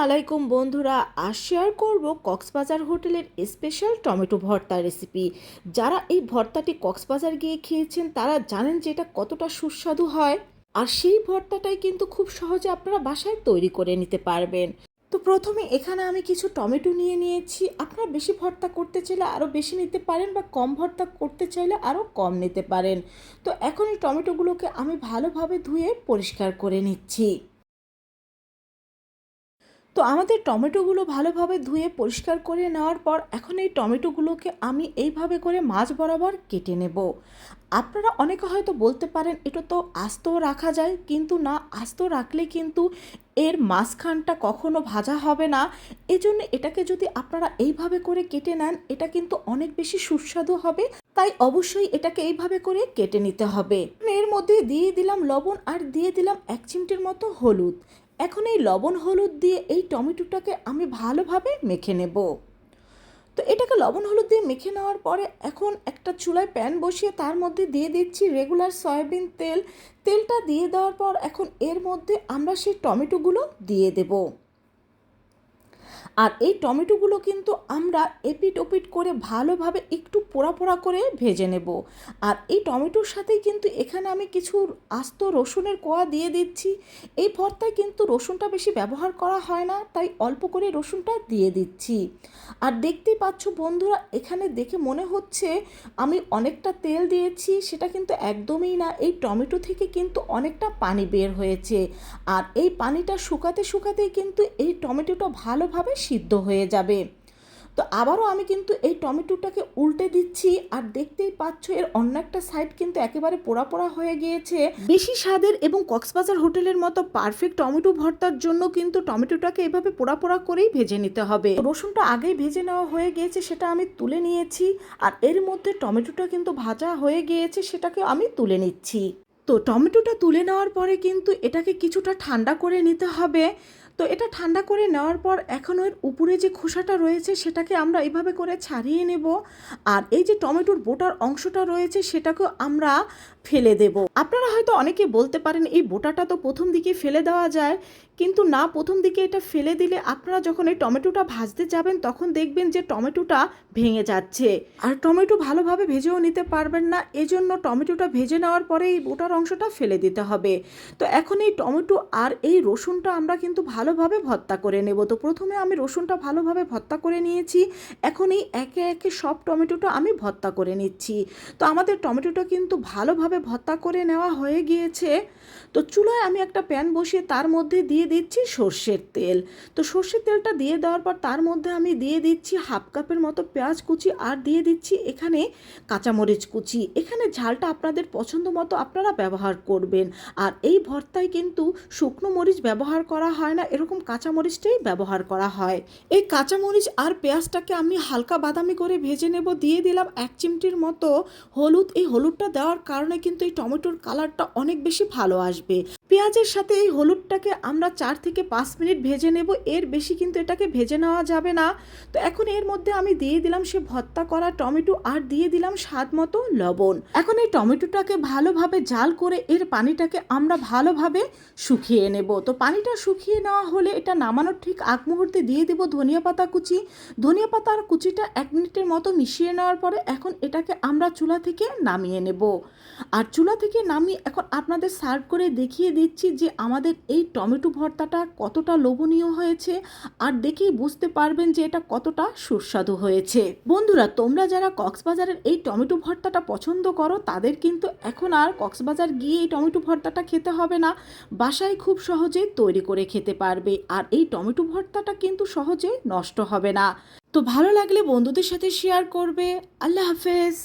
আলাইকুম বন্ধুরা, আজ শেয়ার করব কক্সবাজার হোটেলের স্পেশাল টমেটো ভর্তা রেসিপি। যারা এই ভর্তাটি কক্সবাজার গিয়ে খেয়েছেন তারা জানেন যে এটা কতটা সুস্বাদু হয়। আর সেই ভর্তাটাই কিন্তু খুব সহজে আপনারা বাসায় তৈরি করে নিতে পারবেন। তো প্রথমে এখানে আমি কিছু টমেটো নিয়ে নিয়েছি। আপনারা বেশি ভর্তা করতে চাইলে আরও বেশি নিতে পারেন, বা কম ভর্তা করতে চাইলে আরও কম নিতে পারেন। তো এখন এই টমেটোগুলোকে আমি ভালোভাবে ধুয়ে পরিষ্কার করে নিচ্ছি। তো আমাদের টমেটোগুলো ভালোভাবে ধুয়ে পরিষ্কার করে নেওয়ার পর এখন এই টমেটোগুলোকে আমি এইভাবে করে মাঝ বরাবর কেটে নেব। আপনারা অনেকে হয়তো বলতে পারেন এটা তো আস্ত রাখা যায়, কিন্তু না, আস্ত রাখলে কিন্তু এর মাঝখানটা কখনো ভাজা হবে না। এজন্য এটাকে যদি আপনারা এইভাবে করে কেটে নেন এটা কিন্তু অনেক বেশি সুস্বাদু হবে। তাই অবশ্যই এটাকে এইভাবে করে কেটে নিতে হবে। এর মধ্যে দিয়ে দিলাম লবণ আর দিয়ে দিলাম 1 চিমটির মতো হলুদ। এখন এই লবণ হলুদ দিয়ে এই টমেটোটাকে আমি ভালোভাবে মেখে নেব। তো এটাকে লবণ হলুদ দিয়ে মেখে নেওয়ার পরে এখন একটা চুলায় প্যান বসিয়ে তার মধ্যে দিয়ে দিচ্ছি রেগুলার সয়াবিন তেল। তেলটা দিয়ে দেওয়ার পর এখন এর মধ্যে আমরা সেই টমেটোগুলো দিয়ে দেব। আর এই টমেটোগুলো কিন্তু আমরা এপিট ওপিট করে ভালোভাবে একটু পোড়া পোড়া করে ভেজে নেব। আর এই টমেটোর সাথেই কিন্তু এখানে আমি কিছু আস্ত রসুনের কোয়া দিয়ে দিচ্ছি। এই ভর্তায় কিন্তু রসুনটা বেশি ব্যবহার করা হয় না, তাই অল্প করে রসুনটা দিয়ে দিচ্ছি। আর দেখতেই পাচ্ছ বন্ধুরা, এখানে দেখে মনে হচ্ছে আমি অনেকটা তেল দিয়েছি, সেটা কিন্তু একদমই না। এই টমেটো থেকে কিন্তু অনেকটা পানি বের হয়েছে। আর এই পানিটা শুকাতে শুকাতেই কিন্তু এই টমেটোটা ভালোভাবে সিদ্ধ হয়ে যাবে। তো আবারও আমি কিন্তু এই টমেটোটাকে উল্টে দিচ্ছি। আর দেখতেই পাচ্ছ এর অন্য একটা সাইড কিন্তু একেবারে পোড়া পোড়া হয়ে গিয়েছে। বেশি স্বাদের এবং কক্সবাজার হোটেলের মতো পারফেক্ট টমেটো ভর্তার জন্য কিন্তু টমেটোটাকে এভাবে পোড়া পোড়া করেই ভেজে নিতে হবে। রসুনটা আগেই ভেজে নেওয়া হয়ে গিয়েছে, সেটা আমি তুলে নিয়েছি। আর এর মধ্যে টমেটোটা কিন্তু ভাজা হয়ে গিয়েছে, সেটাকে আমি তুলে নিচ্ছি। তো টমেটোটা তুলে নেওয়ার পরে কিন্তু এটাকে কিছুটা ঠান্ডা করে নিতে হবে। তো এটা ঠান্ডা করে নেওয়ার পর এখন এর উপরে যে খোসাটা রয়েছে সেটাকে আমরা এইভাবে করে ছাড়িয়ে নেব। আর এই যে টমেটোর বোটার অংশটা রয়েছে সেটাকেও আমরা ফেলে দেব। আপনারা হয়তো অনেকে বলতে পারেন এই বোটাটা তো প্রথম দিকে ফেলে দেওয়া যায়, কিন্তু না, প্রথম দিকে এটা ফেলে দিলে আপনারা যখন এই টমেটোটা ভাজতে যাবেন তখন দেখবেন যে টমেটোটা ভেঙে যাচ্ছে, আর টমেটো ভালোভাবে ভেজেও নিতে পারবেন না। এজন্য টমেটোটা ভেজে নেওয়ার পরে এই বোটার অংশটা ফেলে দিতে হবে। তো এখন এই টমেটো আর এই রসুনটা আমরা কিন্তু ভালোভাবে ভর্তা করে নেব। তো প্রথমে আমি রসুনটা ভালোভাবে ভর্তা করে নিয়েছি। এখন এই একে একে সব টমেটোটা আমি ভর্তা করে নিচ্ছি। তো আমাদের টমেটোটা কিন্তু ভালোভাবে ভর্তা করে নেওয়া হয়ে গিয়েছে। তো চুলায় আমি একটা প্যান বসিয়ে তার মধ্যে দিয়ে দিচ্ছি সর্ষের তেল। তো সর্ষের তেলটা দিয়ে দেওয়ার পর তার মধ্যে আমি দিয়ে দিচ্ছি হাফ কাপের মতো পেঁয়াজ কুচি, আর দিয়ে দিচ্ছি এখানে কাঁচামরিচ কুচি। এখানে ঝালটা আপনাদের পছন্দ মতো আপনারা ব্যবহার করবেন। আর এই ভর্তায় কিন্তু শুকনো মরিচ ব্যবহার করা হয় না, এরকম কাঁচামরিচটাই ব্যবহার করা হয়। এই কাঁচামরিচ আর পেঁয়াজটাকে আমি হালকা বাদামি করে ভেজে নেব। দিয়ে দিলাম 1 চিমটির মতো হলুদ। এই হলুদটা দেওয়ার কারণে কিন্তু এই টমেটোর কালারটা অনেক বেশি ভালো আসবে। পেঁয়াজের সাথে এই হলুদটাকে আমরা 4 থেকে 5 মিনিট ভেজে নেব, এর বেশি কিন্তু এটাকে ভেজে নেওয়া যাবে না। তো এখন এর মধ্যে আমি দিয়ে দিলাম সে ভর্তা করা টমেটো, আর দিয়ে দিলাম স্বাদ মতো লবণ। এখন এই টমেটোটাকে ভালোভাবে জাল করে এর পানিটাকে আমরা ভালোভাবে শুকিয়ে নেব। তো পানিটা শুকিয়ে নেওয়া হলে এটা নামানোর ঠিক আগ মুহূর্তে দিয়ে দেব ধনিয়া পাতা কুচি। ধনিয়া পাতার কুচিটা 1 মিনিটের মতো মিশিয়ে নেওয়ার পরে এখন এটাকে আমরা চুলা থেকে নামিয়ে নেব। আর চুলা থেকে নামিয়ে এখন আপনাদের সার্ভ করে দেখিয়ে দিচ্ছি যে আমাদের এই টমেটো ভর্তাটা কতটা লোভনীয় হয়েছে। আর দেখেই বুঝতে পারবেন যে এটা কতটা সুস্বাদু হয়েছে। বন্ধুরা, তোমরা যারা কক্সবাজারের এই টমেটো ভর্তাটা পছন্দ করো তাদের কিন্তু এখন আর কক্সবাজার গিয়ে এই টমেটো ভর্তাটা খেতে হবে না, বাসায় খুব সহজে তৈরি করে খেতে পারবে। আর এই টমেটো ভর্তাটা কিন্তু সহজে নষ্ট হবে না। তো ভালো লাগলে বন্ধুদের সাথে শেয়ার করবে। আল্লাহ হাফেজ।